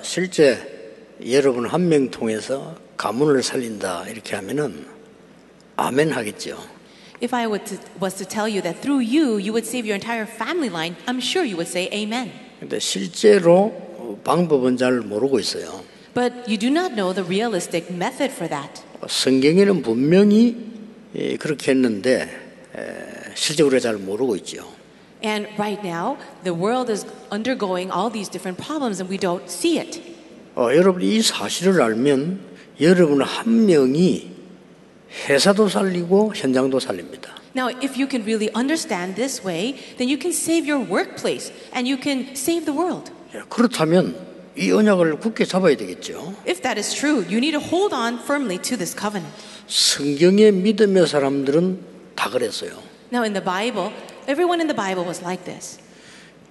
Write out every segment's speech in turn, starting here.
실제 여러분 한 명 통해서 가문을 살린다 이렇게 하면은 아멘 하겠죠. If I was to tell you that through you, you would save your entire family line, I'm sure you would say amen. 근데 실제로 방법은 잘 모르고 있어요. But you do not know the realistic method for that. 성경에는 분명히 그렇게 했는데 실제 우리가 잘 모르고 있죠. And right now, the world is undergoing all these different problems and we don't see it. 여러분이 이 사실을 알면 여러분 한 명이 회사도 살리고 현장도 살립니다. Now, if you can really understand this way, then you can save your workplace and you can save the world. 그렇다면 이 언약을 굳게 잡아야 되겠죠. If that is true, you need to hold on firmly to this covenant. 성경의 믿음의 사람들은 다 그랬어요. Now, in the Bible, everyone in the Bible was like this.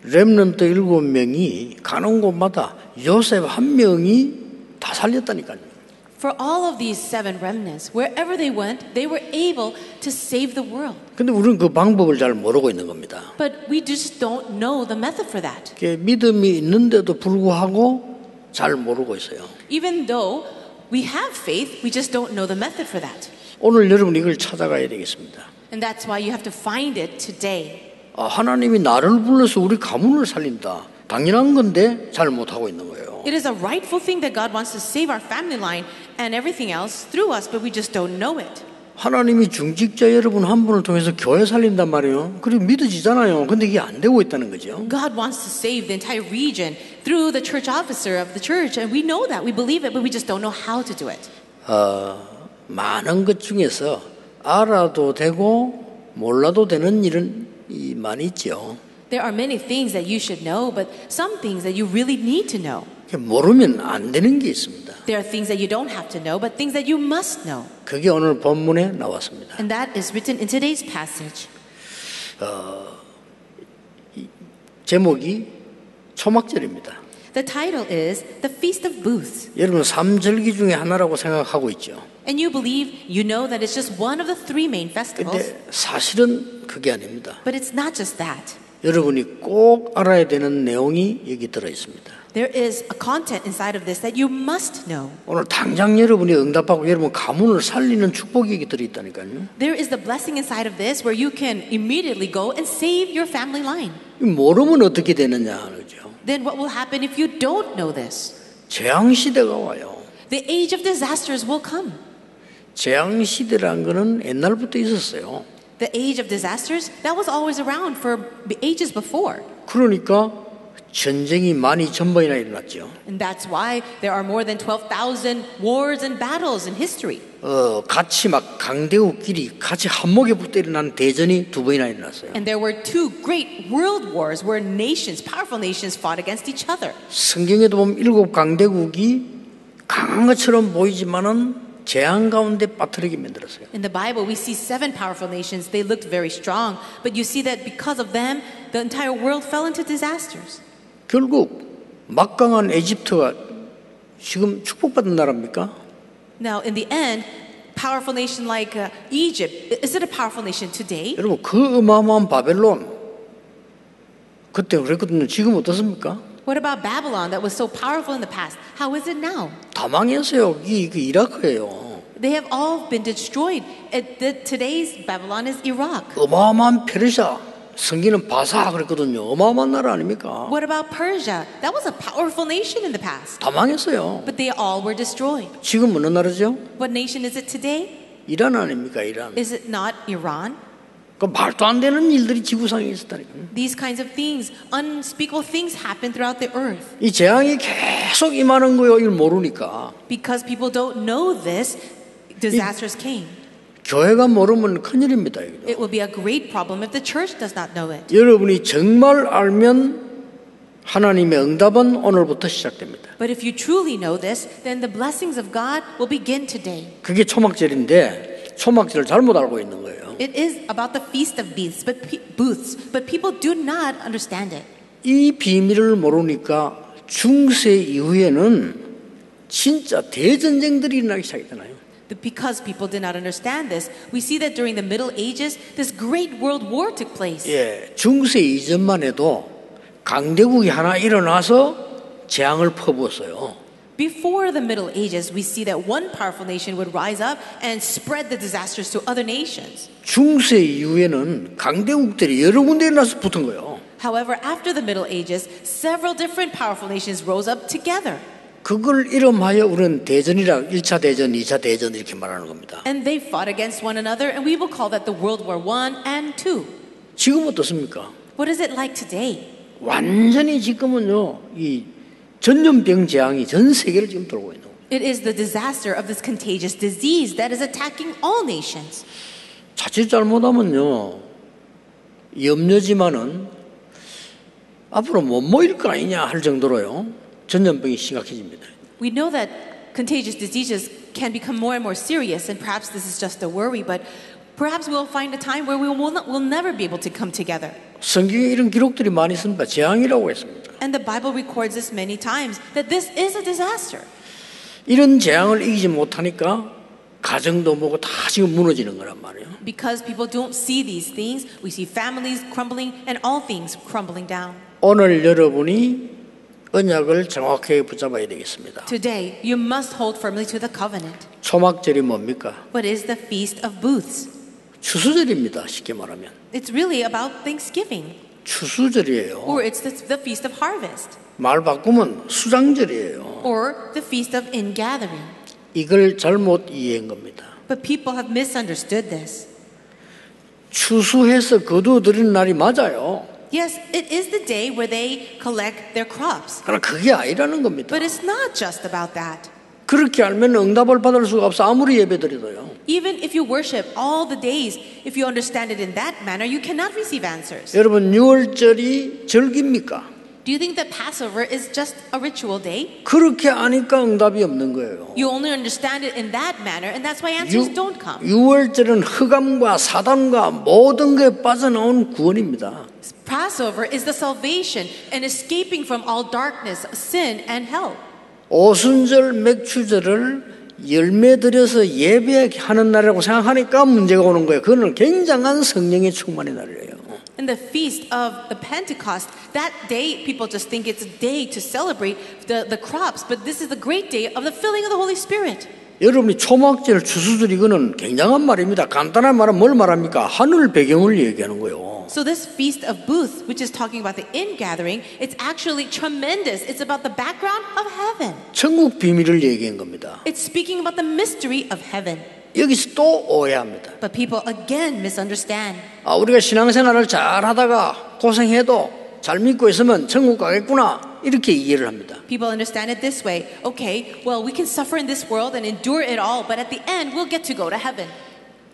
렘넌트 7명이 가는 곳마다 요셉 한 명이 다 살렸다니까요. For all of these 7 remnants, wherever they went, they were able to save the world. 근데 우리는 그 방법을 잘 모르고 있는 겁니다. But we just don't know the method for that. 믿음이 있는데도 불구하고 잘 모르고 있어요. Even though we have faith, we just don't know the method for that. 오늘 여러분 이걸 찾아가야 되겠습니다. And that's why you have to find it today. 하나님이 나를 불러서 우리 가문을 살린다. 당연한 건데 잘 못하고 있는 거예요. It is a rightful thing that God wants to save our family line and everything else through us, but we just don't know it. 하나님이 중직자 여러분 한 분을 통해서 교회 살린단 말이에요. 그리고 믿어지잖아요. 근데 이게 안 되고 있다는 거죠. God wants to save the entire region through the church officer of the church, and we know that, we believe it, but we just don't know how to do it. 많은 것 중에서 알아도 되고 몰라도 되는 일은 많이 있죠. There are many things that you should know, but some things that you really need to know. 모르면 안 되는 게 있습니다. There are things that you don't have to know, but things that you must know. 그게 오늘 본문에 나왔습니다. And that is written in today's passage. 제목이 초막절입니다. The title is The Feast of Booths. 여러분 3절기 중에 하나라고 생각하고 있죠. And you believe, you know that it's just one of the 3 main festivals. 근데 사실은 그게 아닙니다. But it's not just that. 여러분이 꼭 알아야 되는 내용이 여기 들어 있습니다. There is a content inside of this that you must know. 오늘 당장 여러분이 응답하고 여러분 가문을 살리는 축복이 여기 들어 있다니까요. There is the blessing inside of this where you can immediately go and save your family line. 모르면 어떻게 되느냐 하죠. Then what will happen if you don't know this? 재앙 시대가 와요. The age of disasters will come. 재앙 시대란 거는 옛날부터 있었어요. The age of disasters, that was always around for ages before. 그러니까 전쟁이 12,000번이나 일어났죠. And that's why there are more than 12,000 wars and battles in history. 같이 막 강대국끼리 같이 한목에 붙어 일어난 대전이 2번이나 일어났어요. And there were 2 great world wars where nations, powerful nations fought against each other. 성경에도 보면 7 강대국이 강한 것처럼 보이지만은 재앙 가운데 빠뜨리게 만들었어요. In the Bible, we see 7 powerful nations. They looked very strong, but you see that because of them, the entire world fell into disasters. 결국 막강한 에집트가 지금 축복받은 나라입니까? Now, in the end, powerful nation like Egypt, is it a powerful nation today? 여러분 그 어마어마한 바벨론 그때 그랬거든요. 지금 어떻습니까? What about Babylon that was so powerful in the past? How is it now? 다 망했어요. 이게 이라크예요. They have all been destroyed. Today's Babylon is Iraq. 어마어마한 페르시아, 성기는 바사 그랬거든요. 어마어마한 나라 아닙니까? What about Persia? That was a powerful nation in the past. 다 망했어요. But they all were destroyed. 지금 어느 나라죠? What nation is it today? 이란 아닙니까? 이란. Is it not Iran? 그 말도 안 되는 일들이 지구상에 있었다니까요. These kinds of things, unspeakable things happen throughout the earth. 이 재앙이 계속 임하는 거요. 이걸 모르니까. Because people don't know this, disasters came. 교회가 모르면 큰일입니다. 이거. It will be a great problem if the church does not know it. 여러분이 정말 알면 하나님의 응답은 오늘부터 시작됩니다. But if you truly know this, then the blessings of God will begin today. 그게 초막절인데 초막절을 잘못 알고 있는 거예요. It is about the feast of booths, but people do not understand it. 이 비밀을 모르니까 중세 이후에는 진짜 대전쟁들이 일어나기 시작했잖아요. Because people did not understand this, we see that during the Middle Ages, this great world war took place. 예, 중세 이전만 해도 강대국이 하나 일어나서 재앙을 퍼부었어요. Before the Middle Ages, we see that one powerful nation would rise up and spread the disasters to other nations. 중세 이후에는 강대국들이 여러 군데에 나서 붙은 거예요. However, after the Middle Ages, several different powerful nations rose up together. 그걸 이름하여 우리는 대전이라 1차 대전, 2차 대전 이렇게 말하는 겁니다. And they fought against one another, and we will call that the World War I and II. 지금 어떻습니까? What is it like today? 완전히 지금은요, 이 전염병 재앙이 전 세계를 지금 돌고 있는 거예요. It is the disaster of this contagious disease that is attacking all nations. 자칫 잘못하면요, 염려지만은 앞으로 못 모일 거 아니냐 할 정도로요, 전염병이 심각해집니다. We know that contagious diseases can become more and more serious, and perhaps this is just a worry, but perhaps we'll find a time where we'll never be able to come together. 성경에 이런 기록들이 많이 있습니다. 재앙이라고 했습니다. And the Bible records this many times, that this is a disaster. 이런 재앙을 이기지 못하니까 가정도 뭐고 다 지금 무너지는 거란 말이에요. Because people don't see these things, we see families crumbling and all things crumbling down. 오늘 여러분이 언약을 정확하게 붙잡아야 되겠습니다. Today, you must hold firmly to the covenant. 초막절이 뭡니까? What is the Feast of Booths? 추수절입니다. 쉽게 말하면. It's really about Thanksgiving, 추수절이에요. or it's the Feast of Harvest, 말 바꾸면 수장절이에요. or the Feast of Ingathering. 이걸 잘못 이해한 겁니다. But people have misunderstood this. 추수해서 거두어들이는 날이 맞아요. Yes, it is the day where they collect their crops. 그러나 그게 아니라는 겁니다. But it's not just about that. 그렇게 알면 응답을 받을 수가 없어. 아무리 예배드려도요. Even if you worship all the days, if you understand it in that manner, you cannot receive answers. 여러분, 6월절이 절기입니까? Do you think that Passover is just a ritual day? 그렇게 아니까 응답이 없는 거예요. You only understand it in that manner, and that's why answers don't come. 6월절은 흑암과 사단과 모든 것에 빠져나온 구원입니다. Passover is the salvation and escaping from all darkness, sin, and hell. 오순절 맥추절을 열매 들여서 예배하는 날이라고 생각하니까 문제가 오는 거예요. 그거는 굉장한 성령의 충만의 날이에요. And the feast of the Pentecost, that day people just think it's a day to celebrate the crops, but this is the great day of the filling of the Holy Spirit. 여러분이 초막절, 추수절 이거는 굉장한 말입니다. 간단한 말은 뭘 말합니까? 하늘 배경을 얘기하는 거예요. So this Feast of Booths, which is talking about the ingathering, it's actually tremendous. It's about the background of heaven. 천국 비밀을 얘기한 겁니다. It's speaking about the mystery of heaven. 여기서 또 오해합니다. But people again misunderstand. 우리가 신앙생활을 잘 하다가 고생해도 잘 믿고 있으면 천국 가겠구나 이렇게 이해를 합니다. People understand it this way. Okay, well, we can suffer in this world and endure it all, but at the end, we'll get to go to heaven.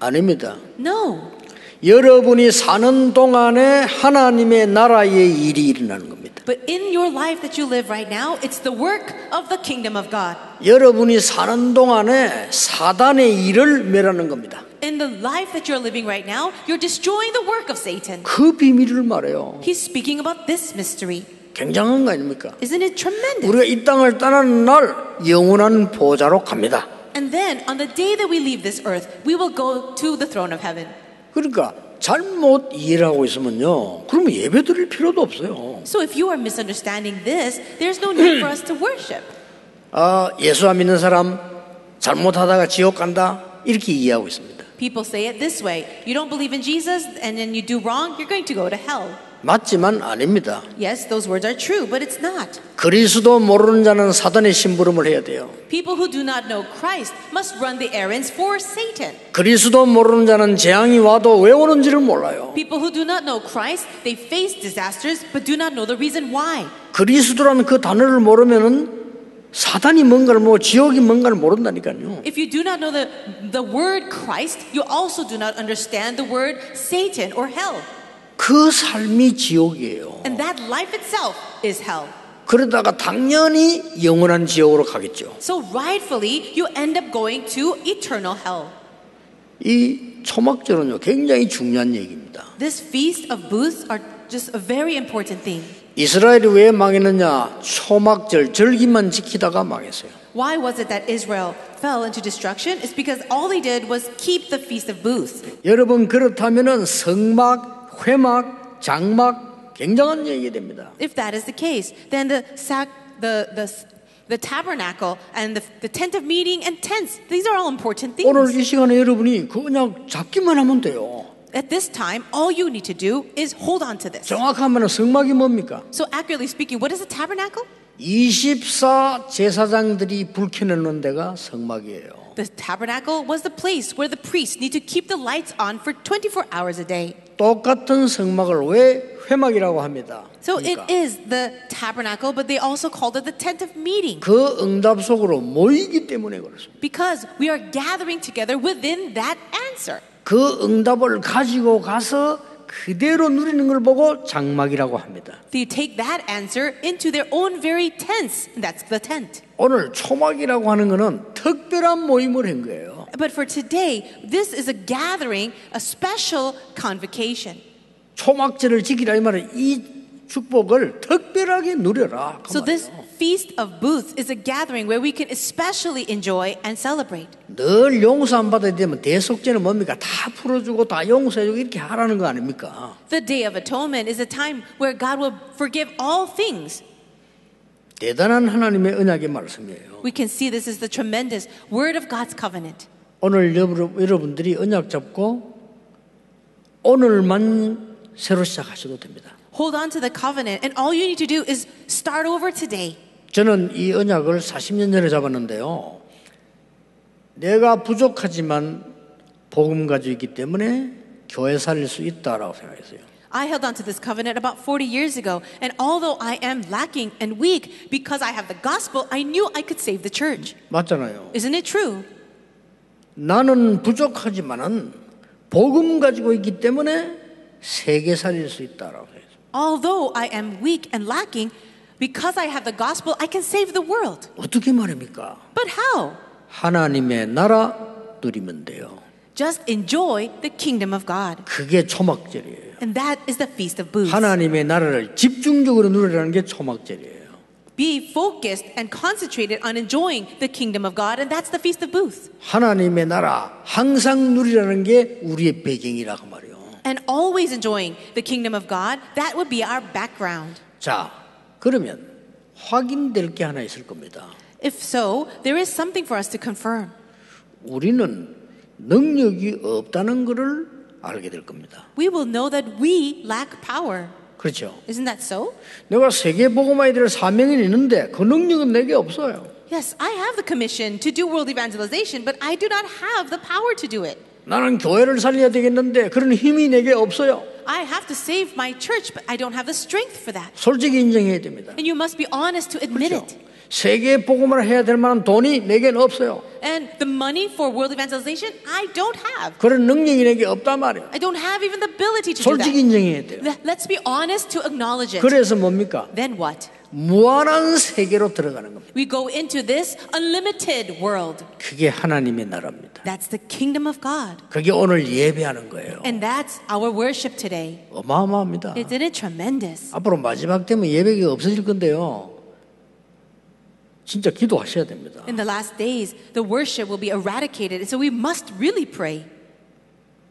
아닙니다. No. 여러분이 사는 동안에 하나님의 나라의 일이 일어나는 겁니다. But in your life that you live right now, it's the work of the kingdom of God. 여러분이 사는 동안에 사단의 일을 멸하는 겁니다. In the life that you're living right now, you're destroying the work of Satan. 그 비밀을 말해요. He's speaking about this mystery. 굉장한 거 아닙니까? Isn't it tremendous? 우리가 이 땅을 떠나는 날 영원한 보좌로 갑니다. And then, on the day that we leave this earth, we will go to the throne of heaven. 그러니까 잘못 이해를 하고 있으면요, 그러면 예배 드릴 필요도 없어요. So if you are misunderstanding this, there's no need for us to worship. 예수 안 믿는 사람 잘못하다가 지옥 간다 이렇게 이해하고 있습니다. People say it this way. You don't believe in Jesus, and then you do wrong, you're going to go to hell. 맞지만 아닙니다. Yes, those words are true, but it's not. 그리스도 모르는 자는 사단의 심부름을 해야 돼요. People who do not know Christ must run the errands for Satan. 그리스도 모르는 자는 재앙이 와도 왜 오는지를 몰라요. People who do not know Christ, they face disasters, but do not know the reason why. 그리스도라는 그 단어를 모르면은 사단이 뭔가를 모르고 지옥이 뭔가를 모른다니까요. If you do not know the word Christ, you also do not understand the word Satan or hell. 그 삶이 지옥이에요. And that life itself is hell. 그러다가 당연히 영원한 지옥으로 가겠죠. So rightfully, you end up going to eternal hell. 이 초막절은요, 굉장히 중요한 얘기입니다. This feast of booths are just a very important thing. 이스라엘이 왜 망했느냐? 초막절 절기만 지키다가 망했어요. Why was it that Israel fell into destruction? It's because all they did was keep the feast of booths. 여러분 그렇다면은 성막, 회막, 장막 굉장한 얘기가 됩니다. If that is the case, then the the tabernacle and the tent of meeting and tents. These are all important 오늘 things. 이 시간에 여러분이 그냥 잡기만 하면 돼요. At this time, all you need to do is hold on to this. 정확하면 성막이 뭡니까? So accurately speaking, what is a tabernacle? 24 제사장들이 불 켜놓는 데가 성막이에요. The tabernacle was the place where the priests need to keep the lights on for 24 hours a day. 똑같은 성막을 왜 회막이라고 합니다. So it is the tabernacle, but they also called it the tent of meeting. 그 응답 속으로 모이기 때문에 그렇습니다. Because we are gathering together within that answer. 그 응답을 가지고 가서 그대로 누리는 걸 보고 장막이라고 합니다. They take that answer into their own very tents. And that's the tent. 오늘 초막이라고 하는 것은 특별한 모임을 한 거예요. But for today, this is a gathering, a special convocation. 초막절을 지키라 이 말은 이 축복을 특별하게 누려라. 그 So this 말이에요. Feast of Booths is a gathering where we can especially enjoy and celebrate. 늘 용서 안 받아야 되면 대속죄는 뭡니까? 다 풀어주고 다 용서해주고 이렇게 하라는 거 아닙니까? The Day of Atonement is a time where God will forgive all things. 대단한 하나님의 언약의 말씀이에요. We can see this is the tremendous word of God's covenant. 오늘 여러분들이 언약 잡고 오늘만 새로 시작하셔도 됩니다. Hold on to the covenant, and all you need to do is start over today. 저는 이 언약을 40년 전에 잡았는데요. 내가 부족하지만 복음 가지고 있기 때문에 교회 살릴 수 있다라고 생각했어요. I held on to this covenant about 40 years ago, and although I am lacking and weak, because I have the gospel, I knew I could save the church. 맞잖아요. Isn't it true? 나는 부족하지만은 복음 가지고 있기 때문에 세계 살릴 수 있다라고 해요. Although I am weak and lacking, because I have the gospel, I can save the world. 어떻게 말입니까? But how? 하나님의 나라 누리면 돼요. Just enjoy the kingdom of God. 그게 초막절이에요. And that is the Feast of Booths. 하나님의 나라를 집중적으로 누리라는 게 초막절이에요. Be focused and concentrated on enjoying the kingdom of God, and that's the Feast of Booths. 하나님의 나라 항상 누리라는 게 우리의 배경이라고 말이에요. And always enjoying the kingdom of God, that would be our background. 자, 그러면 확인될 게 하나 있을 겁니다. If so, there is something for us to confirm. 우리는 능력이 없다는 것을 알게 될 겁니다. We will know that we lack power. 그렇죠? Isn't that so? 내가 세계 복음화에 될 사명이 있는데 그 능력은 내게 없어요. Yes, I have the commission to do world evangelization, but I do not have the power to do it. 나는 교회를 살려야 되겠는데 그런 힘이 내게 없어요. I have to save my church, but I don't have the strength for that. 솔직히 인정해야 됩니다. And you must be honest to admit 그렇죠? it. 세계 복음을 해야 될 만한 돈이 내게는 없어요. And the money for world evangelization, I don't have. 그런 능력이 내게 없단 말이에요. I don't have even the ability to do 솔직히 that. 인정해야 돼요. Let's be honest to acknowledge it. 그래서 뭡니까? Then what? 무한한 세계로 들어가는 겁니다. We go into this unlimited world. 그게 하나님의 나라입니다. That's the kingdom of God. 그게 오늘 예배하는 거예요. And that's our worship today. 어마어마합니다. Isn't it tremendous? 앞으로 마지막 되면 예배가 없어질 건데요. 진짜 기도하셔야 됩니다. In the last days, the worship will be eradicated. So we must really pray.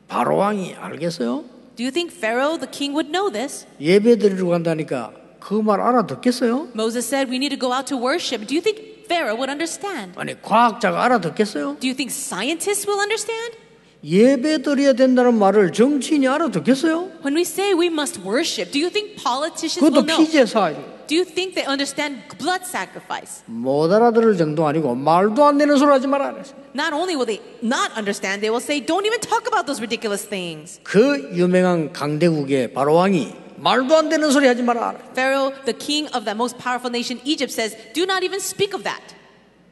바로 왕이 알겠어요? Do you think Pharaoh, the king, would know this? 예배 드리러 간다니까 그 말 알아듣겠어요? Moses said we need to go out to worship. Do you think Pharaoh would understand? 아니 과학자가 알아듣겠어요? Do you think scientists will understand? 예배 드려야 된다는 말을 정치인이 알아듣겠어요? When we say we must worship, do you think politicians will 그것도 know? 피제사예요. Do you think they understand blood sacrifice? 못 알아들을 정도 아니고 말도 안 되는 소리 하지 마라 그랬어요. Not only will they not understand, they will say, don't even talk about those ridiculous things. 그 유명한 강대국의 바로 왕이 말도 안 되는 소리 하지 마라. Pharaoh, the king of that most powerful nation, Egypt, says, do not even speak of that.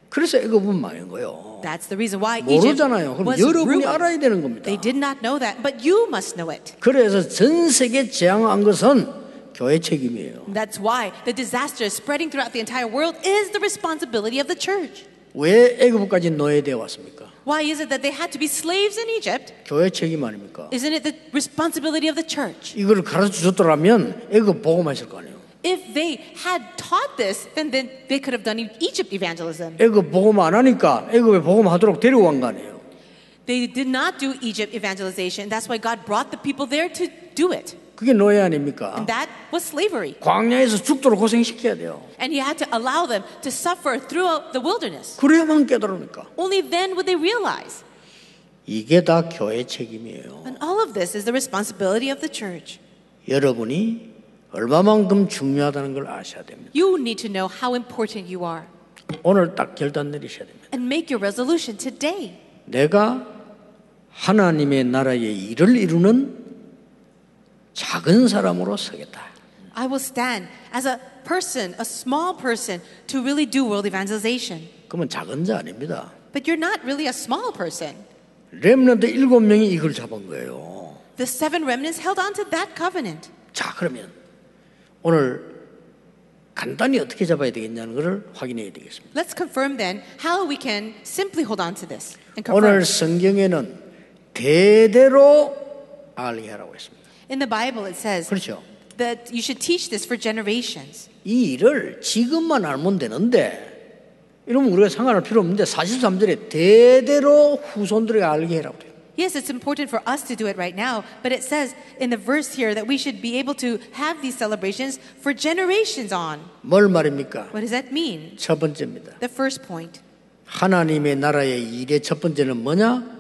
그래서 애굽은 망한 거예요. That's the reason why Egypt 모르잖아요. 그럼 was 여러분이 ruined. 알아야 되는 겁니다. They did not know that, but you must know it. 그래서 전 세계 재앙한 것은 교회 책임이에요. That's why the disaster spreading throughout the entire world is the responsibility of the church. 왜 애굽까지 노예되어 왔습니까? Why is it that they had to be slaves in Egypt? 교회 책임 아닙니까? Isn't it the responsibility of the church? 이걸 가르쳐 줬더라면 애굽 복음하실 거 아니에요. If they had taught this, then they could have done Egypt evangelism. 애굽 복음 안 하니까 애굽에 복음하도록 데려간 거 아니에요. They did not do Egypt evangelization. That's why God brought the people there to do it. 그게 노예 아닙니까? And that was slavery. 광야에서 죽도록 고생시켜야 돼요. And he had to allow them to suffer throughout the wilderness. 그래야만 깨달으니까. Only then would they realize. 이게 다 교회 책임이에요. And all of this is the responsibility of the church. 여러분이 얼마만큼 중요하다는 걸 아셔야 됩니다. You need to know how important you are. 오늘 딱 결단 내리셔야 됩니다. And make your resolution today. 내가 하나님의 나라의 일을 이루는 작은 사람으로 서겠다. I will stand as a person, a small person, to really do world evangelization. 그러면 작은 자 아닙니다. But you're not really a small person. 렘넌트 7명이 이걸 잡은 거예요. The 7 remnants held on to that covenant. 자, 그러면 오늘 간단히 어떻게 잡아야 되겠냐는 것을 확인해야 되겠습니다. Let's confirm then how we can simply hold on to this. And confirm. 오늘 성경에는 대대로 알게 하라고 했습니다. In the Bible it says 그렇죠. that you should teach this for generations. 이 일을 지금만 알면 되는데 이러면 우리가 상관할 필요 없는데 43절에 대대로 후손들에게 알게 해라고 그래요. Yes, it's important for us to do it right now, but it says in the verse here that we should be able to have these celebrations for generations on. 뭘 말입니까? What does that mean? 첫 번째입니다. The first point. 하나님의 나라의 일의 첫 번째는 뭐냐?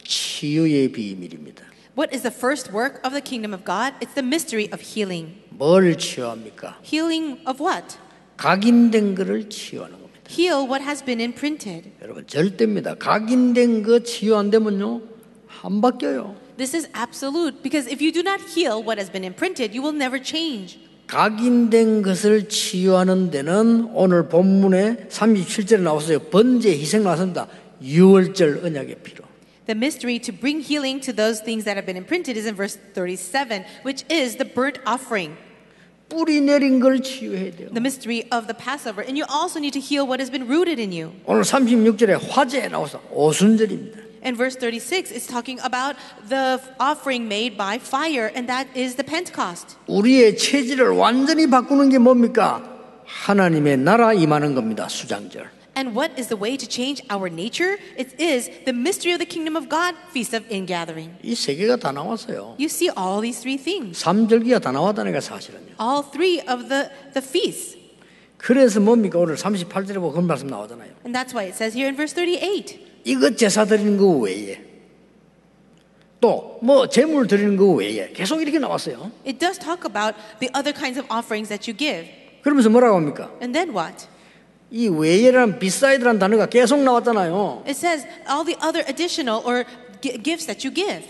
치유의 비밀입니다. What is the first work of the kingdom of God? It's the mystery of healing. 뭘 치유합니까? Healing of what? 각인된 것을 치유하는 겁니다. Heal what has been imprinted. 여러분 절대입니다. 각인된 거 치유 안 되면요 안 바뀌어요. This is absolute because if you do not heal what has been imprinted, you will never change. 각인된 것을 치유하는 데는 오늘 본문에 37절에 나왔어요. 번제 희생 나왔습니다. 유월절 언약의 피로. The mystery to bring healing to those things that have been imprinted is in verse 37, which is the burnt offering. 뿌리 내린 걸 치유해야 돼요. The mystery of the Passover. And you also need to heal what has been rooted in you. 오늘 36절에 화제 나와서 오순절입니다. And verse 36 is talking about the offering made by fire, and that is the Pentecost. 우리의 체질을 완전히 바꾸는 게 뭡니까? 하나님의 나라 임하는 겁니다. 수장절. And what is the way to change our nature? It is the mystery of the kingdom of God, Feast of Ingathering. 이 세 개가 다 나왔어요. You see all these 3 things. 3절기가 다 나왔다는 게 사실은요. All 3 of the feasts. 그래서 뭡니까? 오늘 38절에 보면 그런 말씀 나오잖아요. And that's why it says here in verse 38. 이것 제사 드리는 거 외에 또 뭐 제물 드리는 거 외에 계속 이렇게 나왔어요. It does talk about the other kinds of offerings that you give. 그러면서 뭐라고 합니까? And then what? 이 외에라는 비사이드라는 단어가 계속 나왔잖아요. It says all the other additional or gifts that you give.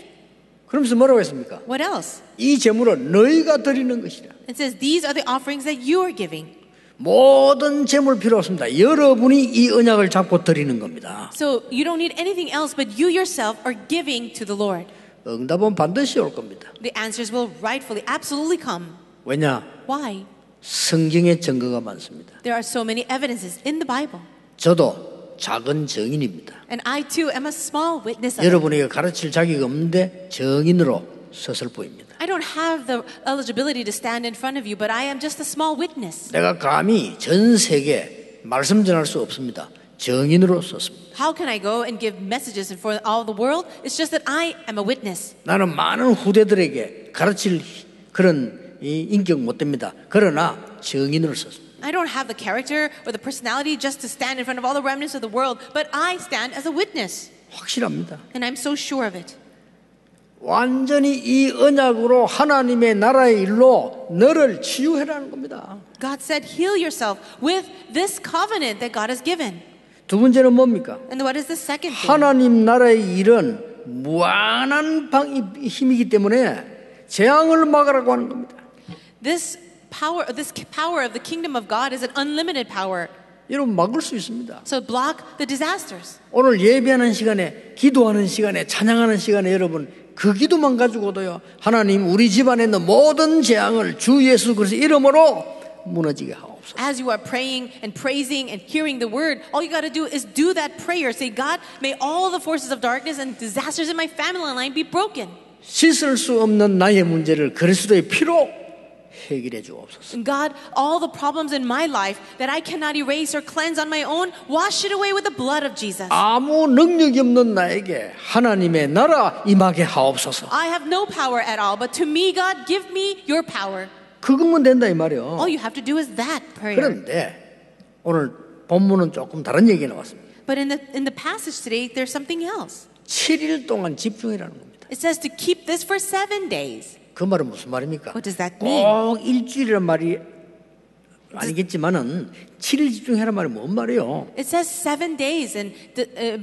그러면서 뭐라고 했습니까? What else? 이 제물은 너희가 드리는 것이라. It says these are the offerings that you are giving. 모든 제물 필요 없습니다. 여러분이 이 언약을 잡고 드리는 겁니다. So you don't need anything else but you yourself are giving to the Lord. 응답은 반드시 올 겁니다. The answers will rightfully, absolutely come. 왜냐? Why? 성경에 증거가 많습니다. There are so many evidences in the Bible. 저도 작은 증인입니다. And I too am a small witness of it. 여러분에게 가르칠 자격이 없는데 증인으로 섰을 뿐입니다. I don't have the eligibility to stand in front of you, but I am just a small witness. 내가 감히 전 세계 말씀 전할 수 없습니다. 증인으로 섰습니다. How can I go and give messages for all the world? It's just that I am a witness. 나는 많은 후대들에게 가르칠 그런 인격 못 됩니다. 그러나 증인으로 섰습니다. I don't have the character or the personality just to stand in front of all the remnants of the world, but I stand as a witness. 확실합니다. And I'm so sure of it. 완전히 이 언약으로 하나님의 나라의 일로 너를 치유해라는 겁니다. God said, heal yourself with this covenant that God has given. 두 번째는 뭡니까? And what is the second thing? 하나님 나라의 일은 무한한 힘이기 때문에 재앙을 막으라고 하는 겁니다. This power of the kingdom of God is an unlimited power. 여러분 막을 수 있습니다. So block the disasters. 오늘 예배하는 시간에 기도하는 시간에 찬양하는 시간에 여러분 그 기도만 가지고도요 하나님 우리 집안에 있는 모든 재앙을 주 예수 그리스도의 이름으로 무너지게 하옵소서. As you are praying and praising and hearing the word, all you got to do is do that prayer. Say, God, may all the forces of darkness and disasters in my family line be broken. 씻을 수 없는 나의 문제를 그리스도의 피로 해결해 주옵소서. And God, all the problems in my life that I cannot erase or cleanse on my own, wash it away with the blood of Jesus. 아무 능력이 없는 나에게 하나님의 나라 임하게 하옵소서. I have no power at all, but to me, God, give me your power. 그것만 된다 이 말이요. All you have to do is that prayer. 그런데 오늘 본문은 조금 다른 얘기가 나왔습니다. But in the passage today, there's something else. 7일 동안 집중이라는 겁니다. It says to keep this for 7 days. 그 말은 무슨 말입니까? What does that mean? 꼭 일주일이란 말이 아니겠지만은 7일 집중해란 말이 뭔 말이에요? It says 7 days, and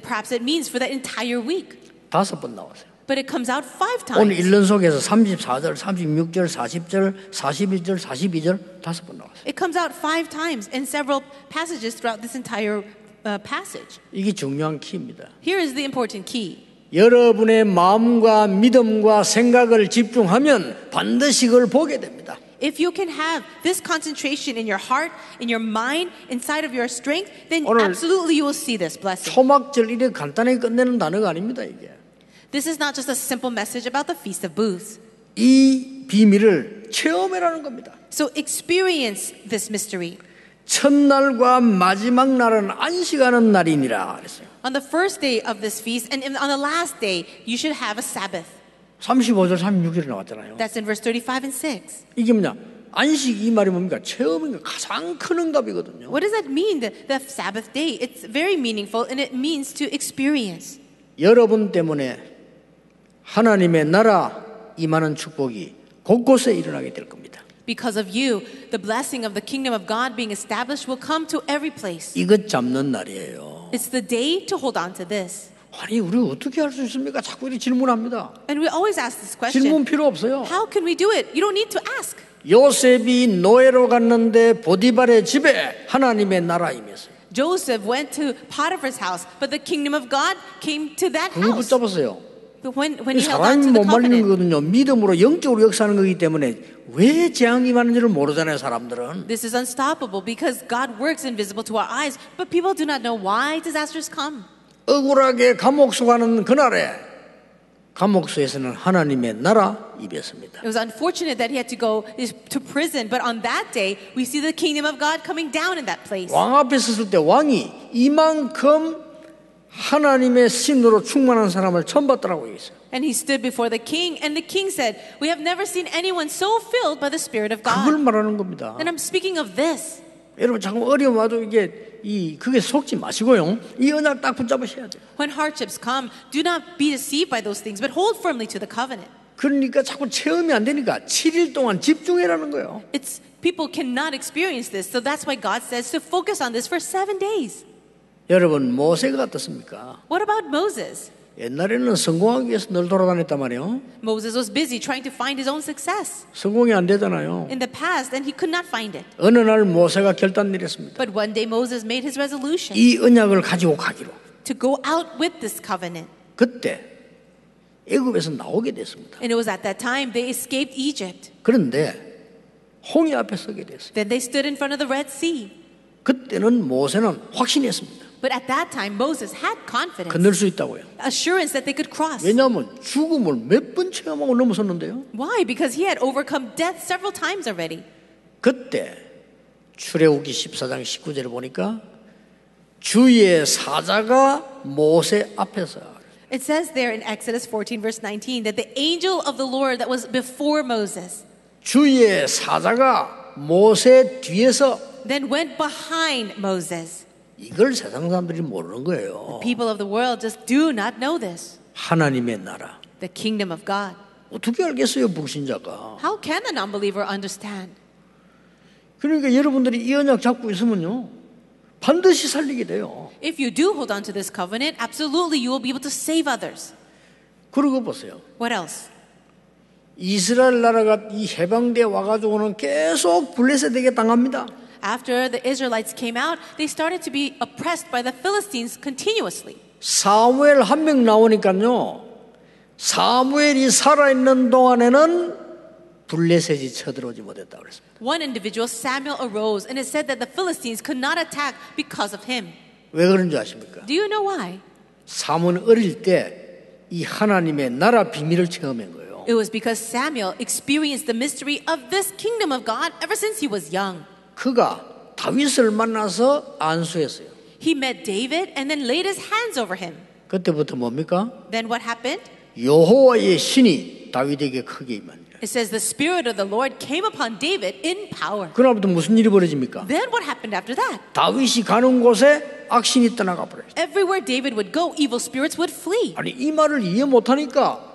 perhaps it means for that entire week. 5번 나왔어요. But it comes out 5 오늘 times. 1년 속에서 34절, 36절, 40절, 41절, 42절 5번 나왔어요. It comes out 5 times in several passages throughout this entire passage. 이게 중요한 키입니다. Here is the important key. 여러분의 마음과 믿음과 생각을 집중하면 반드시 그걸 보게 됩니다. If you can have this concentration in your heart, in your mind, inside of your strength, then 오늘 absolutely you will see this blessing. 초막절 이렇게 간단하게 끝내는 단어가 아닙니다. 이게 This is not just a simple message about the Feast of Booths. 이 비밀을 체험해라는 겁니다. So experience this mystery. 첫날과 마지막 날은 안식하는 날이니라 그랬어요. On the first day of this feast and on the last day, you should have a Sabbath. 35절, 36절에 나왔잖아요. That's in verse 35 and 6. 이게 뭐냐? 안식 이 말이 뭡니까? 체험인가 가장 큰 응답이거든요. What does that mean, the Sabbath day? It's very meaningful and it means to experience. 여러분 때문에 하나님의 나라 임하는 축복이 곳곳에 일어나게 될 겁니다. Because of you, the blessing of the kingdom of God being established will come to every place. 이것 잡는 날이에요. It's the day to hold on to this. 아니 우리 어떻게 할 수 있습니까? 자꾸 이렇게 질문합니다. And we always ask this 질문 question. 필요 없어요. How can we do it? You don't need to ask. 요셉이 노예로 갔는데 보디발의 집에 하나님의 나라 임했어요. Joseph went to Potiphar's house, but the kingdom of God came to that 그걸 house. 붙잡았어요. But when he held on 사람이 to 못 the 말리는 covenant, 거거든요. 믿음으로 영적으로 역사하는 거기 때문에 왜 재앙이 임하는지를 모르잖아요. 사람들은. this is unstoppable because God works invisible to our eyes, but people do not know why disasters come. 억울하게 감옥소 가는 그날에 감옥소에서는 하나님의 나라 입했습니다. It was unfortunate that he had to go to prison, but on that day, we see the kingdom of God coming down in that place. 왕 앞에 섰을 때 왕이 이만큼 하나님의 신으로 충만한 사람을 처음 봤더라고요. And he stood before the king, and the king said, "We have never seen anyone so filled by the Spirit of 그걸 God." 말하는 겁니다. And I'm speaking of this. 여러분 자꾸 어려움 와도 그게 속지 마시고요. 이 언약 딱 붙잡으셔야 돼요. When hardships come, do not be deceived by those things, but hold firmly to the covenant. 그러니까 자꾸 체험이 안 되니까 7일 동안 집중해라는 거예요. It's people cannot experience this, so that's why God says to focus on this for 7 days. 여러분 모세가 어떻습니까? What about Moses? 옛날에는 성공하기 위해서 늘 돌아다녔단 말이에요. Moses was busy trying to find his own success 성공이 안 되잖아요. in the past, and he could not find it. 어느 날 모세가 결단 내렸습니다. But one day Moses made his resolution 이 언약을 가지고 가기로. to go out with this covenant. 그때 애굽에서 나오게 됐습니다. And it was at that time they escaped Egypt. 그런데 홍해 앞에 서게 됐어요. Then they stood in front of the Red Sea. 그때는 모세는 확신했습니다. But at that time, Moses had confidence, 건널 수 있다고요. assurance that they could cross. 왜냐하면 죽음을 몇 번 체험하고 넘어섰는데요. Why? Because he had overcome death several times already. 그때 출애굽기 14장 19절에 보니까 주의 사자가 모세 앞에서 It says there in Exodus 14 verse 19 that the angel of the Lord that was before Moses 주의 사자가 모세 뒤에서 then went behind Moses. 이걸 세상 사람들이 모르는 거예요. People of the world just do not know this. 하나님의 나라. The kingdom of God. 어떻게 알겠어요, 불신자가? How can an unbeliever understand? 그러니까 여러분들이 이 언약 잡고 있으면요. 반드시 살리게 돼요. If you do hold on to this covenant, absolutely you will be able to save others. 그러고 보세요. What else? 이스라엘 나라가 이 해방돼 와가지고는 계속 블레셋에게 당합니다. After the Israelites came out, they started to be oppressed by the Philistines continuously. 사무엘 한 명 나오니까요. 사무엘이 살아있는 동안에는 블레셋이 쳐들어오지 못했다고 그랬습니다. One individual, Samuel, arose, and it said that the Philistines could not attack because of him. 왜 그런 줄 아십니까? Do you know why? 사무엘 어릴 때 이 하나님의 나라 비밀을 체험한 거예요. It was because Samuel experienced the mystery of this kingdom of God ever since he was young. 그가 다윗을 만나서 안수했어요. He met David and then laid his hands over him. 그때부터 뭡니까? Then what happened? 여호와의 신이 다윗에게 크게 임하니라. It says the Spirit of the Lord came upon David in power. 그날부터 무슨 일이 벌어집니까? Then what happened after that? 다윗이 가는 곳에 악신이 떠나가 버려요. Everywhere David would go, evil spirits would flee. 아니 이 말을 이해 못하니까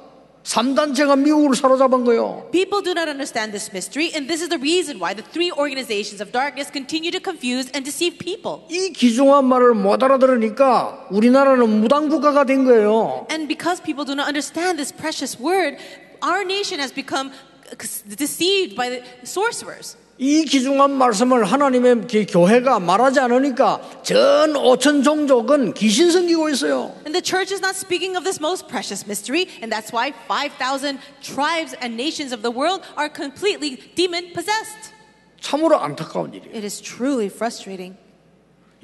3단체가 미국을 사로잡은 거예요. People do not understand this mystery, and this is the reason why the three organizations of darkness continue to confuse and deceive people. 이 귀중한 말을 못 알아들으니까 우리나라는 무당국가가 된 거예요. And because people do not understand this precious word, our nation has become deceived by the sorcerers. 이 귀중한 말씀을 하나님의 교회가 말하지 않으니까 전 5천 종족은 귀신 섬기고 있어요. And the church is not speaking of this most precious mystery, and that's why 5,000 tribes and nations of the world are completely demon-possessed. 참으로 안타까운 일이에요. It is truly frustrating.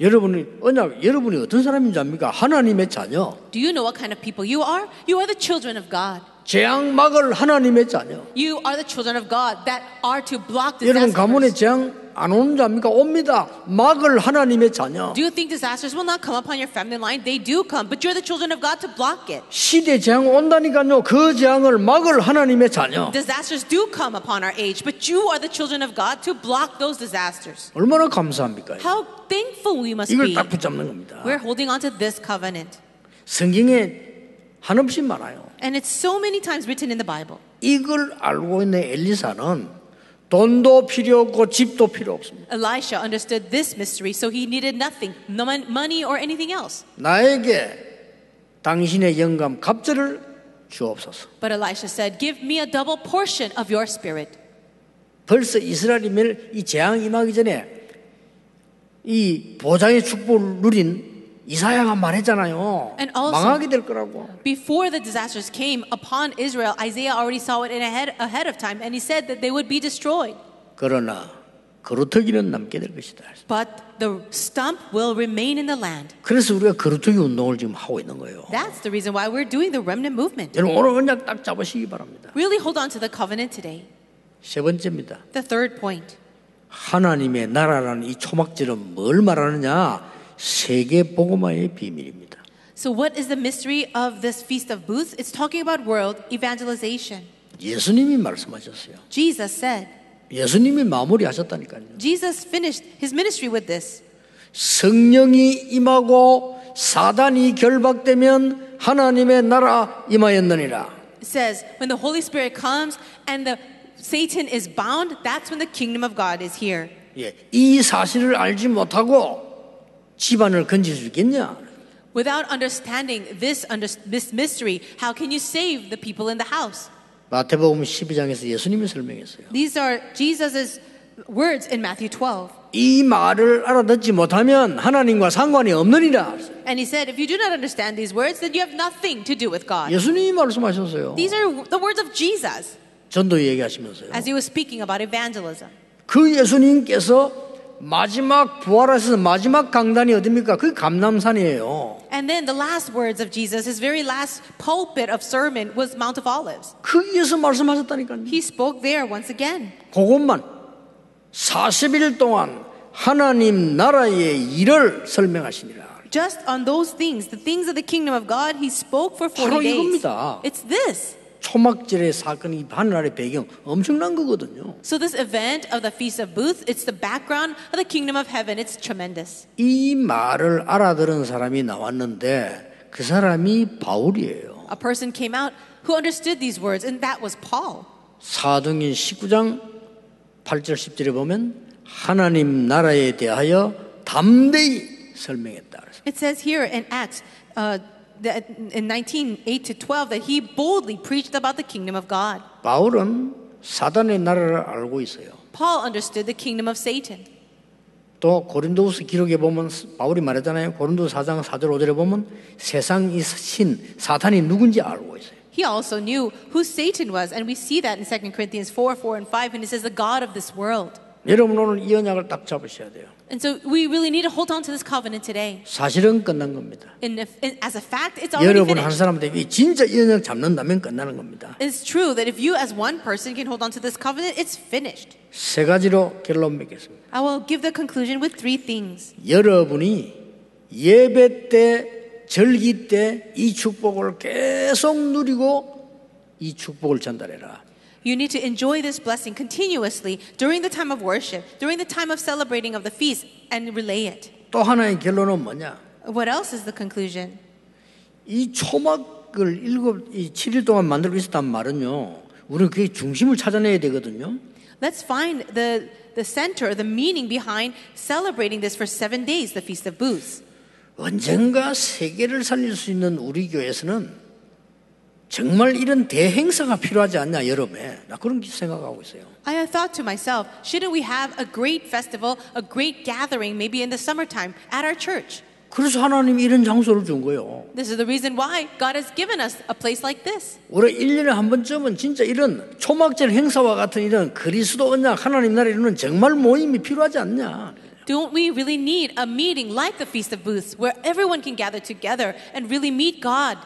여러분이 어떤 사람인지 압니까? 하나님의 자녀. Do you know what kind of people you are? You are the children of God. 재앙 막을 하나님의 자녀. You are the children of God that are to block 여러분 가문에 disasters. 재앙 안 오는 줄 압니까? 옵니다. 막을 하나님의 자녀. Do you think disasters will not come upon your family line? They do come, but you're the children of God to block it. 시대 재앙 온다니까요. 그 재앙을 막을 하나님의 자녀. Disasters do come upon our age, but you are the children of God to block those disasters. 얼마나 감사합니까? How thankful we must 이걸 be. 딱 붙잡는 겁니다. We're holding on to this covenant. 성경에 한없이 많아요. And it's so many times written in the Bible. 이걸 알고 있는 엘리사는 돈도 필요 없고 집도 필요 없습니다. Elisha understood this mystery, so he needed nothing, no money or anything else. 나에게 당신의 영감 갑절을 주옵소서. But Elisha said, give me a double portion of your spirit. 벌써 이스라엘이 이 재앙 임하기 전에 이 보장의 축복을 누린 이사야가 말했잖아요. And also, 망하게 될 거라고. Before the disasters came upon Israel, Isaiah already saw it ahead of time, and he said that they would be destroyed. 그러나 거루터기는 남게 될 것이다. But the stump will remain in the land. 그래서 우리가 거루터기 운동을 지금 하고 있는 거예요. That's the reason why we're doing the remnant movement. 여러분 오늘 언약 딱 잡으시기 바랍니다. Really hold on to the covenant today. 세 번째입니다. The third point. 하나님의 나라라는 이 초막절은 뭘 말하느냐? 세계 복음화의 비밀입니다. So what is the mystery of this Feast of Booths? It's talking about world evangelization. 예수님이 말씀하셨어요. Jesus said. 예수님이 마무리하셨다니까요. Jesus finished his ministry with this. 성령이 임하고 사단이 결박되면 하나님의 나라 임하였느니라. It says, when the Holy Spirit comes and Satan is bound, that's when the kingdom of God is here. 예, 이 사실을 알지 못하고 집안을 건질 수 있겠냐? Without understanding this mystery, how can you save the people in the house? 마태복음 12장에서 예수님이 설명했어요. These are Jesus' words in Matthew 12. 이 말을 알아듣지 못하면 하나님과 상관이 없느니라. And he said, if you do not understand these words, then you have nothing to do with God. 예수님이 말씀하셨어요. These are the words of Jesus 전도 얘기하시면서요. as he was speaking about evangelism. 그 예수님께서 마지막 부활하셔서 마지막 강단이 어디입니까? 그 감람산이에요. And then the last words of Jesus, his very last pulpit of sermon was Mount of Olives. 거기에서 말씀하셨다니까요. He spoke there once again. 그것만 40일 동안 하나님 나라의 일을 설명하시니라. Just on those things, the things of the kingdom of God, he spoke for 40 바로 days. 이겁니다. It's this. 초막절의 사건이 하늘나라의 배경 엄청난 거거든요. So this event of the Feast of Booths, it's the background of the kingdom of heaven. It's tremendous. 이 말을 알아들은 사람이 나왔는데 그 사람이 바울이에요. A person came out who understood these words, and that was Paul. 사도행전 19장 8절 10절에 보면 하나님 나라에 대하여 담대히 설명했다. It says here in Acts in 19:8-12 that he boldly preached about the kingdom of God. 바울은 사단의 나라를 알고 있어요. Paul understood the kingdom of Satan. 또 고린도후서 기록에 보면 바울이 말했잖아요. 고린도서 4장 4절 5절에 보면 세상의 신 사탄이 누군지 알고 있어요. He also knew who Satan was, and we see that in 2 Corinthians 4:4 and 5, and it says the God of this world. 여러분 오늘 이 언약을 딱 잡으셔야 돼요. And so we really need to hold on to this covenant today. 사실은 끝난 겁니다. As a fact, it's already 여러분 한 finished. 사람한테 진짜 이 언약 잡는다면 끝나는 겁니다. It's true that if you as one person can hold on to this covenant, it's finished. 세 가지로 결론 맺겠습니다. I will give the conclusion with 3 things. 여러분이 예배 때, 절기 때 이 축복을 계속 누리고 이 축복을 전달해라. You need to enjoy this blessing continuously during the time of worship, during the time of celebrating of the feast, and relay it. 또 하나의 결론은 뭐냐? What else is the conclusion? 이 초막을 7일 동안 만들고 있었단 말은요. 우리는 그 중심을 찾아내야 되거든요. Let's find the center, the meaning behind celebrating this for 7 days, the Feast of Booths. 언젠가 세계를 살릴 수 있는 우리 교회에서는 정말 이런 대행사가 필요하지 않냐 여름에. 나 그런 생각하고 있어요. I have thought to myself, shouldn't we have a great festival, a great gathering maybe in the summertime at our church? 그래서 하나님이 이런 장소를 준 거예요. This is the reason why God has given us a place like this. 우리 1년에 한 번쯤은 진짜 이런 초막절 행사와 같은 이런 그리스도 언약 하나님 나라에 이루는 정말 모임이 필요하지 않냐. Don't we really need a meeting like the Feast of Booths where everyone can gather together and really meet God?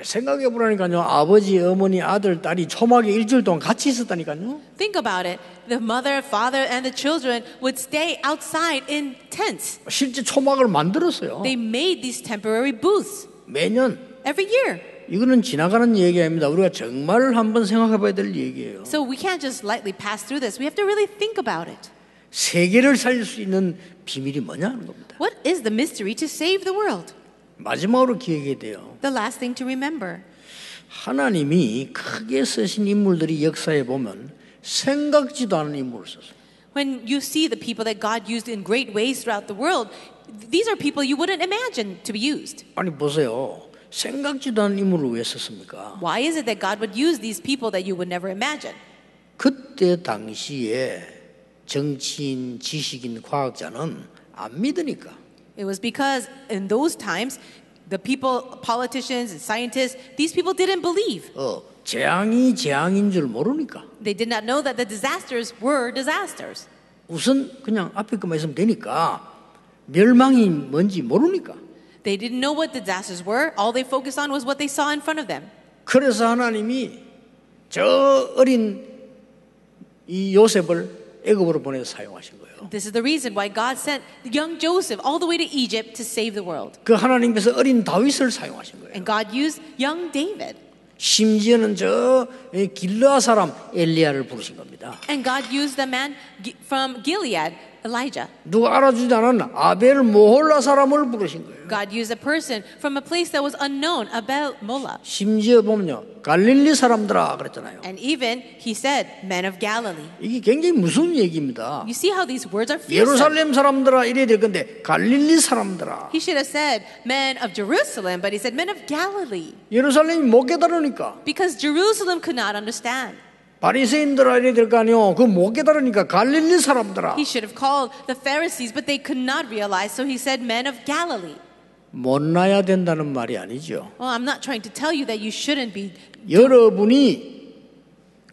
생각해 보라니까요. 아버지, 어머니, 아들, 딸이 초막에 일주일 동안 같이 있었다니까요. Think about it. The mother, father, and the children would stay outside in tents. 실제 초막을 만들었어요. They made these temporary booths 매년. every year. 이거는 지나가는 얘기 아닙니다. 우리가 정말 한번 생각해 봐야 될 얘기예요. So we can't just lightly pass through this. We have to really think about it. 세계를 살릴 수 있는 비밀이 뭐냐는 겁니다. What is the mystery to save the world? 마지막으로 기억해야 돼요. The last thing to remember. 하나님이 크게 쓰신 인물들이 역사에 보면 생각지도 않은 인물을 썼어요. When you see the people that God used in great ways throughout the world, these are people you wouldn't imagine to be used. 아니 보세요. 생각지도 않은 인물을 왜 썼습니까? Why is it that God would use these people that you would never imagine? 그때 당시에 정치인, 지식인, 과학자는 안 믿으니까. It was because in those times, the people, politicians and scientists, these people didn't believe. 재앙이 재앙인 줄 모르니까. They did not know that the disasters were disasters. 우선 그냥 앞에 것만 있으면 되니까 멸망이 뭔지 모르니까. They didn't know what disasters were. All they focused on was what they saw in front of them. 그래서 하나님이 저 어린 이 요셉을 애굽으로 보내서 사용하신 거예요. This is the reason why God sent young Joseph all the way to Egypt to save the world. 그 하나님께서 어린 다윗을 사용하신 거예요. And God used young David. 심지어는 저 길르아 사람 엘리야를 부르신 겁니다. And God used the man from Gilead, Elijah. 누가 알아주지 않았나? 아벨 모홀라 사람을 부르신 거예요. God used a person from a place that was unknown, Abel Mola. 심지어 보면요, 갈릴리 사람들아 그랬잖아요. And even he said, men of Galilee. 이게 굉장히 무서운 얘기입니다. You see how these words are fearsome. 예루살렘 사람들아 이래야 될 건데 갈릴리 사람들아. He should have said men of Jerusalem, but he said men of Galilee. 예루살렘이 못 깨달으니까. Because Jerusalem could not understand. 바리새인들아 이래야 될 거 아니요. 그거 못 깨달으니까 갈릴리 사람들아. He should have called the Pharisees, but they could not realize, so he said men of Galilee. 못나야 된다는 말이 아니죠. Well, I'm not trying to tell you that you shouldn't be. 여러분이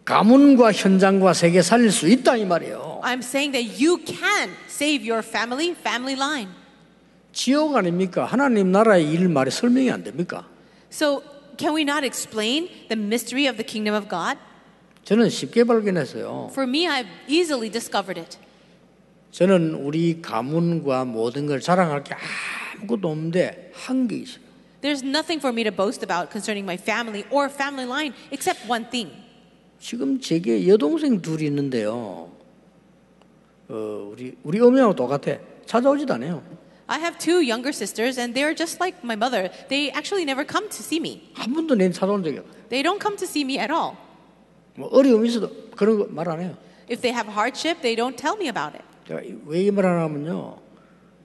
가문과 현장과 세계 살릴 수 있다 이 말이에요. I'm saying that you can save your family line. 지옥 아닙니까? 하나님 나라의 일 말이 설명이 안 됩니까? So can we not explain the mystery of the kingdom of God? 저는 쉽게 발견했어요. For me, I've easily discovered it. 저는 우리 가문과 모든 걸 자랑할 게 아무것도 없는데 한 게 있어요. There's nothing for me to boast about concerning my family or family line except one thing. 지금 제게 여동생 둘이 있는데요. 우리 어머니하고 똑같아. 찾아오지도 않아요. I have 2 younger sisters and they're just like my mother. They actually never come to see me. 한 번도 내 찾아온 적이 없어요. They don't come to see me at all. 뭐 어려움이 있어도 그런 거 말 안 해요. If they have hardship, they don't tell me about it. 제가 왜 이 말 하냐면요.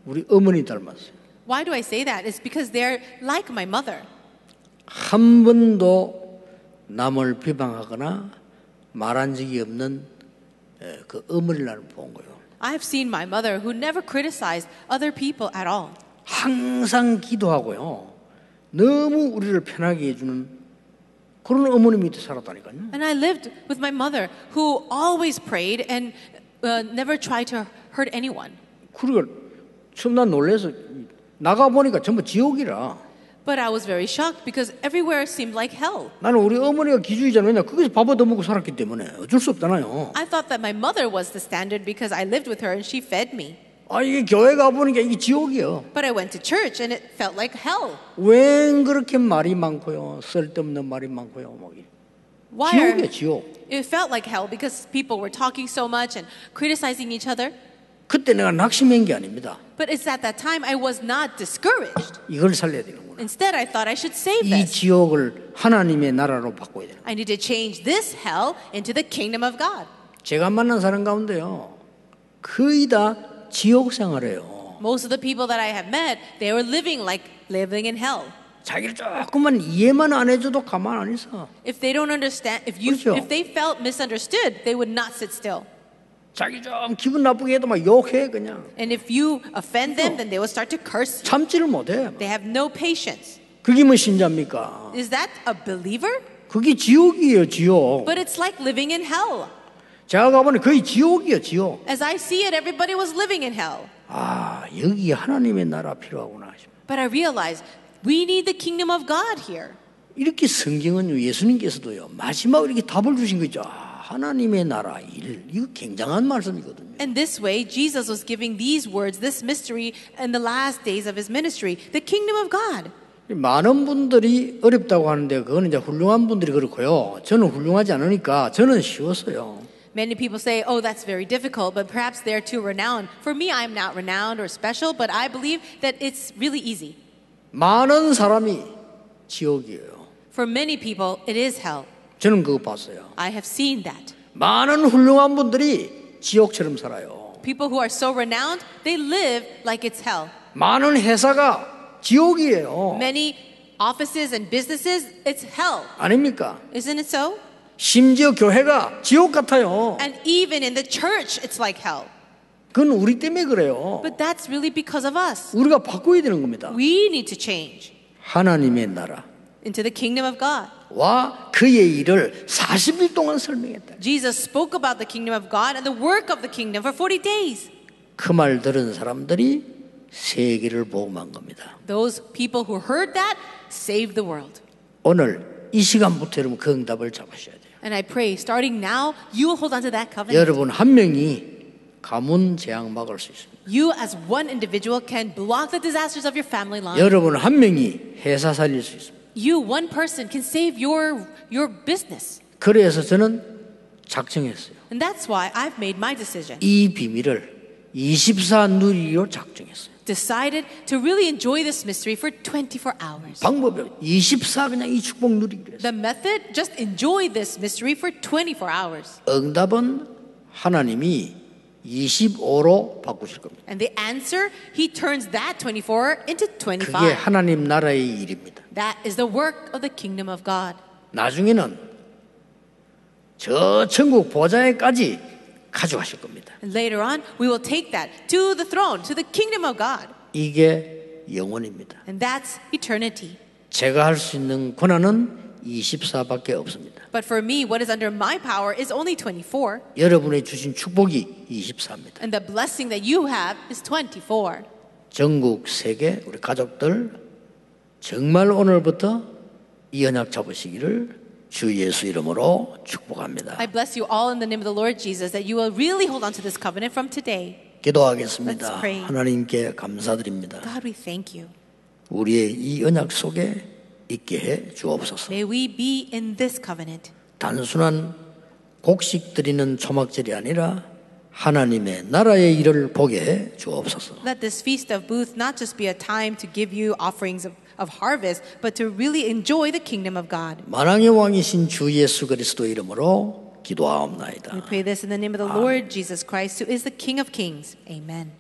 우리 어머니 닮았어요. Why do I say that? It's because they're like my mother. 한 번도 남을 비방하거나 말한 적이 없는 그 어머니를 나는 본 거예요. I have seen my mother who never criticized other people at all. 항상 기도하고요. 너무 우리를 편하게 해주는 그런 어머니 밑에 살았다니까요. And I lived with my mother who always prayed and never try to hurt anyone. 그러니까 처음 난 놀라서 나가 보니까 전부 지옥이라. But I was very shocked because everywhere seemed like hell. 나는 우리 어머니가 기준이잖아요. 왜냐 거기서 밥 얻어먹고 살았기 때문에 어쩔 수 없잖아요. I thought that my mother was the standard because I lived with her and she fed me. 아 이게 교회 가 보니까 이게 지옥이요. But I went to church and it felt like hell. 왜 그렇게 말이 많고요, 쓸데없는 말이 많고요, 뭐 지옥이에요, 지옥. It felt like hell because people were talking so much and criticizing each other. 그때 내가 낙심한 게 아닙니다. But it's at that time I was not discouraged. 이걸 살려야 되는구나. Instead, I thought I should save 이 this. 지옥을 하나님의 나라로 바꿔야 되는. I need to change this hell into the kingdom of God. 제가 만난 사람 가운데요, 거의 다 지옥 생활해요. Most of the people that I have met, they were living in hell. 자기를 조금만 이해만 안 해줘도 가만 안 있어. If they don't understand, if they felt misunderstood, they would not sit still. 자기 좀 기분 나쁘게 해도 막 욕해 그냥. And if you offend them, then they will start to curse you. 참지를 못해. They have no patience. 그게 뭐 신자입니까? Is that a believer? 그게 지옥이에요, 지옥. But it's like living in hell. 제가 가보니 거의 지옥이에요, 지옥. As I see it, everybody was living in hell. 아, 여기 하나님의 나라 필요하구나. But I realized we need the kingdom of God here. 이렇게 성경은 예수님께서도요, 마지막으로 이렇게 답을 주신 거 있죠. 하나님의 나라 일, 이거 굉장한 말씀이거든요. And this way, Jesus was giving these words, this mystery, in the last days of his ministry, the kingdom of God. 많은 분들이 어렵다고 하는데 그거는 이제 훌륭한 분들이 그렇고요. 저는 훌륭하지 않으니까 저는 쉬웠어요. Many people say, oh, that's very difficult, but perhaps they're too renowned. For me, I'm not renowned or special, but I believe that it's really easy. 많은 사람이 지옥이에요. For many people, it is hell. 저는 그거 봤어요. I have seen that. 많은 훌륭한 분들이 지옥처럼 살아요. People who are so renowned, they live like it's hell. 많은 회사가 지옥이에요. Many offices and businesses, it's hell. 아닙니까? Isn't it so? 심지어 교회가 지옥 같아요. And even in the church, it's like hell. 그건 우리 때문에 그래요. But that's really because of us. 우리가 바꿔야 되는 겁니다. We need to change 하나님의 나라. into the kingdom of God. 와 그의 일을 40일 동안 설명했다. Jesus spoke about the kingdom of God and the work of the kingdom for 40 days. 그 말 들은 사람들이 세계를 복음한 겁니다. Those people who heard that saved the world. 오늘 이 시간부터 여러분 그 응답을 잡으셔야 돼요. And I pray, starting now, you will hold on to that covenant. 여러분 한 명이 가문 재앙 막을 수 있습니다. You as one individual can block the disasters of your family line. 여러분 한 명이 회사 살릴 수 있습니다. You, one person, can save your business. 그래서 저는 작정했어요. And that's why I've made my decision. 이 비밀을 24 누리기로 작정했어요. Decided to really enjoy this mystery for 24 hours. 방법이 24 그냥 이 축복 누리기로 했어요. The method, just enjoy this mystery for 24 hours. 응답은 하나님이 25로 바꾸실 겁니다. And the answer, he turns that 24 into 그게 25. 하나님 나라의 일입니다. That is the work of the kingdom of God. 나중에는 저 천국 보좌에까지 가져가실 겁니다. And later on, we will take that to the throne, to the kingdom of God. 이게 영원입니다. And that's eternity. 제가 할 수 있는 권한은 24밖에 없습니다. But for me, what is under my power is only 24. 여러분의 주신 축복이 24입니다. And the blessing that you have is 24. 전국 세계 우리 가족들 정말 오늘부터 이 언약 잡으시기를 주 예수 이름으로 축복합니다. I bless you all in the name of the Lord Jesus that you will really hold on to this covenant from today. 기도하겠습니다. Let's pray. 하나님께 감사드립니다. God, we thank you. 우리의 이 언약 속에 있게 해 주옵소서. May we be in this covenant. 단순한 곡식 드리는 초막절이 아니라 하나님의 나라의 일을 보게 해 주옵소서. Let this feast of booths not just be a time to give you offerings of harvest, but to really enjoy the kingdom of God. 만왕의 왕이신 주 예수 그리스도 이름으로 기도하옵나이다. We pray this in the name of the Lord Jesus Christ, who is the King of Kings. Amen.